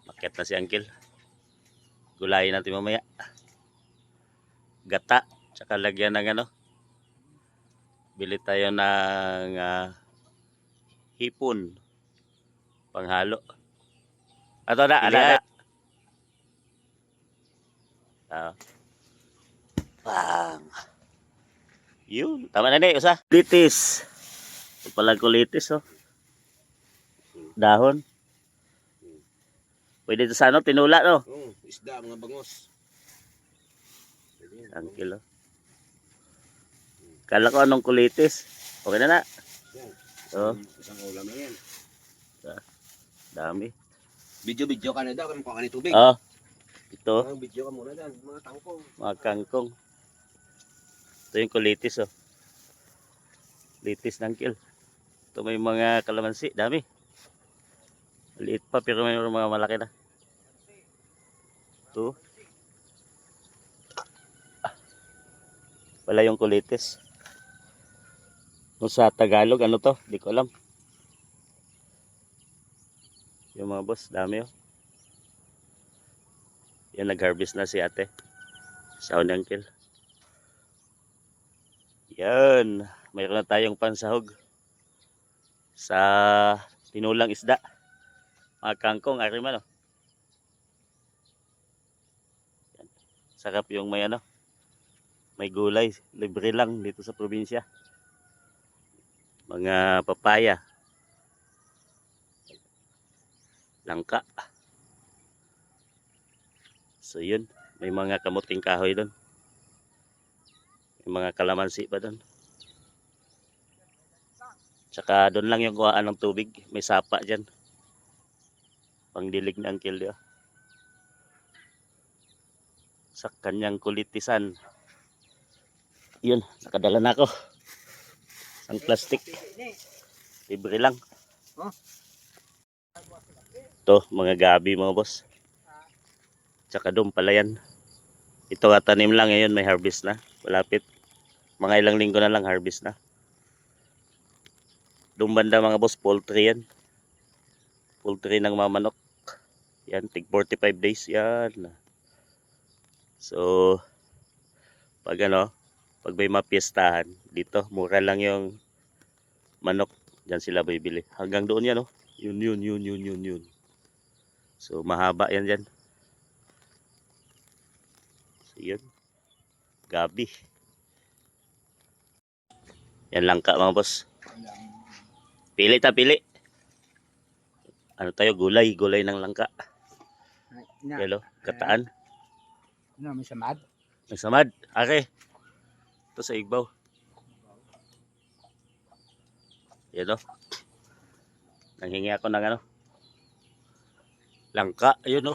Maket na si Uncle. Gulayin natin mamaya. Gata. Tsaka lagyan ng ano. Bili tayo ng hipon. Panghalo. Ato na. Ala. Pang. Yun. Tama na na. Usa. Kulitis. Ito pala kulitis. Oh. Dahon. Pwede ito sa ano, tinula no? Isda, mga bangos. Ang kilo. Kala ko anong kulitis. Okay na na. Oh. Isang ulam na yan. Dami. Video ka na daw, kung mukha ka ni tubig. Oh. Ito. Video ka muna dyan, mga tangkong. Mga kangkong. Ito yung kulitis oh. Kulitis ng kil. Ito may mga kalamansi. Dami. Maliit pa pero may mga malaki na. Ito. Wala yung kulitis. Kung sa Tagalog, ano to? Di ko alam. Yung mga boss, dami oh. Yan, nag-harvest na si ate. Sound uncle. Yan. Mayroon na tayong pansahog. Sa tinulang isda. Mga kangkong, ariman oh. Yan. Sarap yung may ano. May gulay. Libre lang dito sa probinsya. Mga papaya. Langka. So yun. May mga kamuting kahoy doon. May mga kalamansi pa doon. Tsaka doon lang yung kuhaan ng tubig. May sapa dyan. Pangdilig na Uncle dia. Sa kanyang kulitisan. Yun, nakadala na ako. Ang plastic. Libre lang. Ito, mga gabi mga boss. Tsaka doon pala yan. Ito tanim lang ngayon, may harvest na. Malapit. Mga ilang linggo na lang harvest na. Doon banda mga boss, poultry yan. Poultry ng mamanok. Yan, tig 45 days yan. So, pag ano, pag may mapiestahan, dito, mura lang yung manok. Diyan sila bibili. Hanggang doon yan, oh. Yun. So, mahaba yan dyan. So, yun. Gabi. Yan lang ka, mga boss. Pili. Ano tayo, gulay ng langka. Hello, gataan. Ano, may samad? May samad. Okay. Ito sa igbaw. Yan o. Nanghingi ako ng ano. Langka. Ayun o.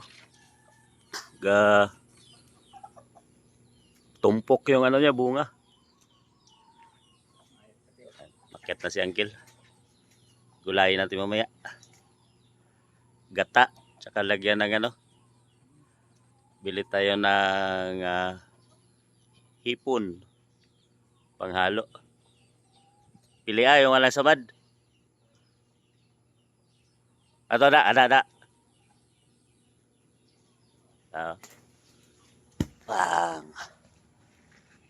Tumpok yung ano niya, bunga. Maket na si Uncle. Gulayin natin mamaya. Gata. Tsaka lagyan ng ano. Bili tayo ng hipon. Panghalo. Pili yung walang samad. Ato na, ada. Pang.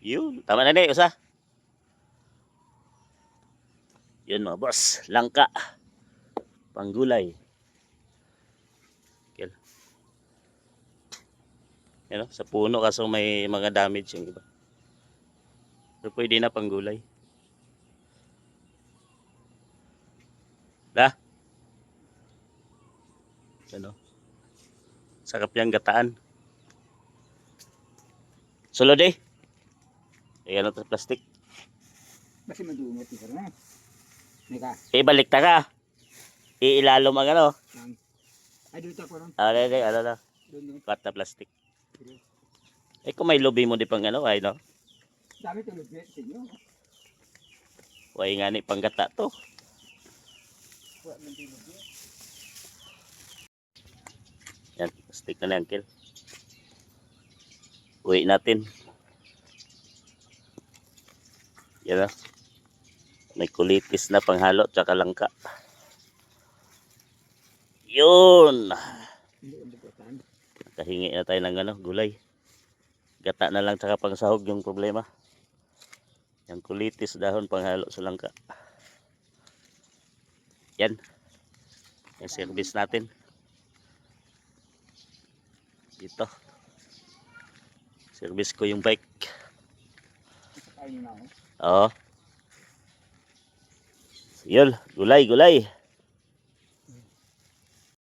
Yun. Tama na na, usa. Yun mga boss. Langka. Panggulay. Okay. Yan, sa puno kaso may mga damage yung iba. Pero pwede na panggulay. Da? Ano? Sarap yung gataan. Sulod eh. Ayan ito plastic. Kasi madungot ito na. Nika. Balik ta ka. Iilalom ang ano. Ay, dito ako ron. Ano na. Cut na plastic. Kung may lobby mo di pang ano, ay no? Dami tulog sa inyo. Huwag nga ni panggata to. Yan, stick na lang, Uncle. Uwi natin. Yan o. May kulitis na panghalo, tsaka langka. Yun. Hindi ubutan. Nakahingi na tayo ng ano, gulay. Gata na lang tsaka pangsahog yung problema. Yung kulitis dahon panghalo sa langka. Yan. Yung service natin. Dito. Service ko yung bike. Kain na ako. Oo. Yun, gulay, gulay.